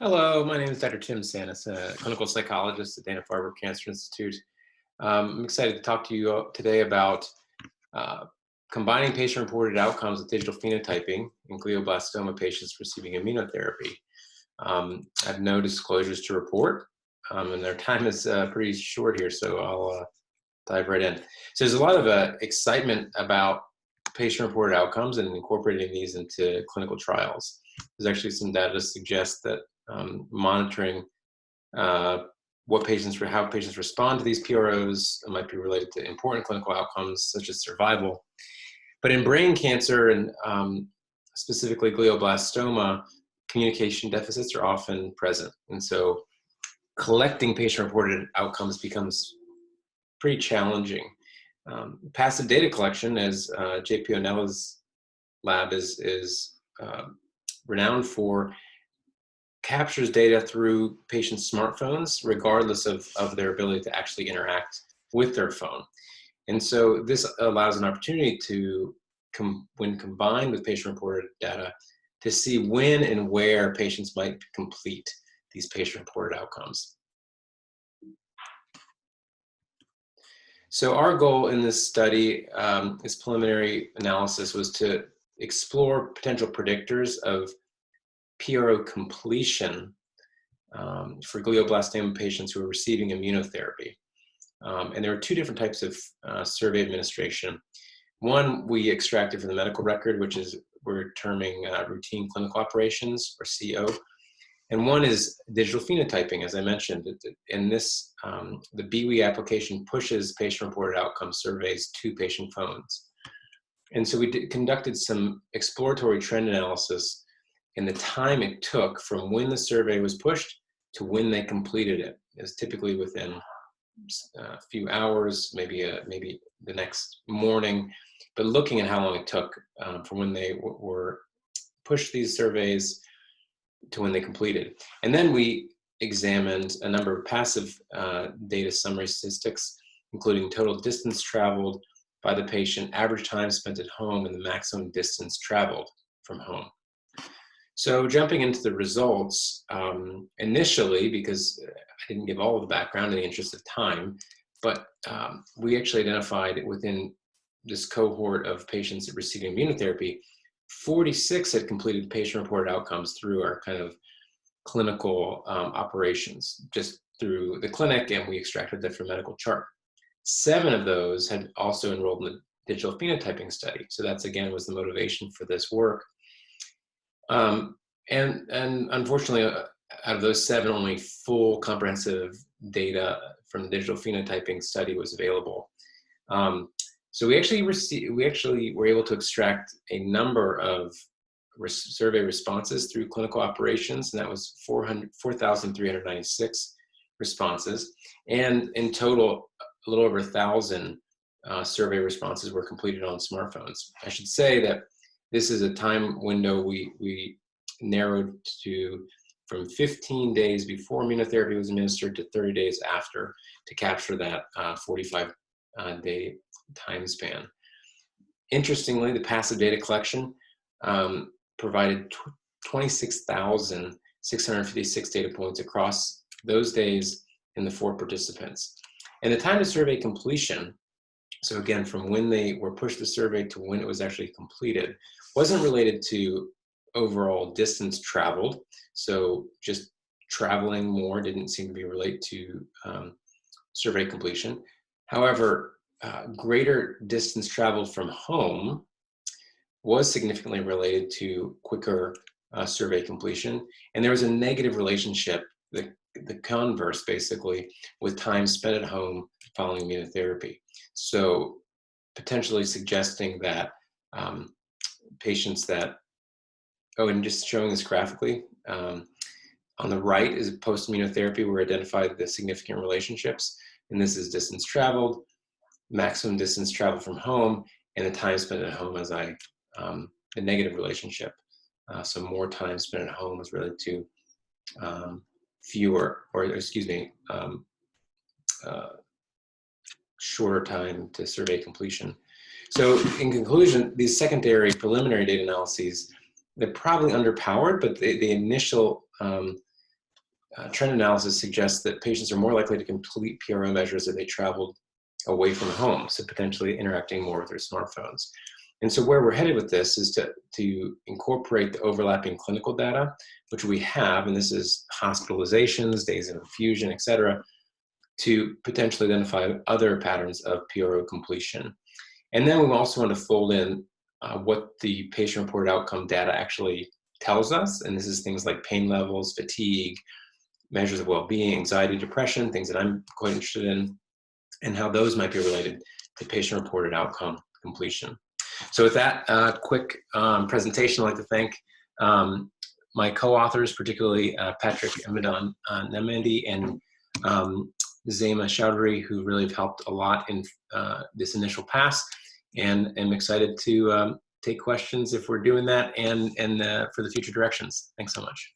Hello, my name is Dr. Tim Sanis, a clinical psychologist at Dana-Farber Cancer Institute. I'm excited to talk to you today about uh, combining patient-reported outcomes with digital phenotyping in glioblastoma patients receiving immunotherapy. I have no disclosures to report, and their time is pretty short here, so I'll dive right in. So there's a lot of excitement about patient-reported outcomes and incorporating these into clinical trials. There's actually some data to suggest that monitoring uh, how patients respond to these PROs might be related to important clinical outcomes such as survival. But in brain cancer and specifically glioblastoma, communication deficits are often present. And so collecting patient-reported outcomes becomes pretty challenging. Passive data collection, as JP Onnela's lab is renowned for, captures data through patients' smartphones, regardless of their ability to actually interact with their phone. And so this allows an opportunity to, when combined with patient-reported data, to see when and where patients might complete these patient-reported outcomes. So our goal in this study, this preliminary analysis, was to explore potential predictors of PRO completion for glioblastoma patients who are receiving immunotherapy. And there are two different types of survey administration. One we extracted from the medical record, which is we're terming routine clinical operations, or CO. And one is digital phenotyping, as I mentioned. In this, the BWH application pushes patient-reported outcome surveys to patient phones. And so we conducted some exploratory trend analysis in the time it took from when the survey was pushed to when they completed it. It's typically within a few hours, maybe the next morning, but looking at how long it took from when they were pushed these surveys to when they completed. And then we examined a number of passive data summary statistics, including total distance traveled by the patient, average time spent at home, and the maximum distance traveled from home. So jumping into the results, initially, because I didn't give all of the background in the interest of time, but we actually identified within this cohort of patients receiving immunotherapy, 46 had completed patient-reported outcomes through our kind of clinical operations, just through the clinic, and we extracted that from medical chart. 7 of those had also enrolled in the digital phenotyping study. So that's, again, was the motivation for this work. And unfortunately, out of those 7, only full comprehensive data from the digital phenotyping study was available. So we actually were able to extract a number of survey responses through clinical operations, and that was 4,396 responses. And in total, a little over 1,000 survey responses were completed on smartphones. I should say that this is a time window we narrowed to from 15 days before immunotherapy was administered to 30 days after, to capture that 45-day time span. Interestingly, the passive data collection provided 26,656 data points across those days in the 4 participants. And the time to survey completion, so again, from when they were pushed the survey to when it was actually completed, wasn't related to overall distance traveled. So just traveling more didn't seem to be related to survey completion. However, greater distance traveled from home was significantly related to quicker survey completion. And there was a negative relationship, the converse basically, with time spent at home following immunotherapy. So potentially suggesting that patients that, and just showing this graphically, on the right is post-immunotherapy where we identified the significant relationships. And this is distance traveled, maximum distance traveled from home, and the time spent at home as the negative relationship. So more time spent at home is related to shorter time to survey completion. So in conclusion, these secondary preliminary data analyses, they're probably underpowered, but the initial trend analysis suggests that patients are more likely to complete PRO measures if they traveled away from home, so potentially interacting more with their smartphones. And so where we're headed with this is to incorporate the overlapping clinical data, which we have, and this is hospitalizations, days of infusion, et cetera, to potentially identify other patterns of PRO completion. And then we also want to fold in what the patient-reported outcome data actually tells us, and this is things like pain levels, fatigue, measures of well-being, anxiety, depression, things that I'm quite interested in, and how those might be related to patient-reported outcome completion. So with that quick presentation, I'd like to thank my co-authors, particularly Patrick Namandi and Zema Chowdhury, who really have helped a lot in this initial pass, and I'm excited to take questions if we're doing that, and for the future directions. Thanks so much.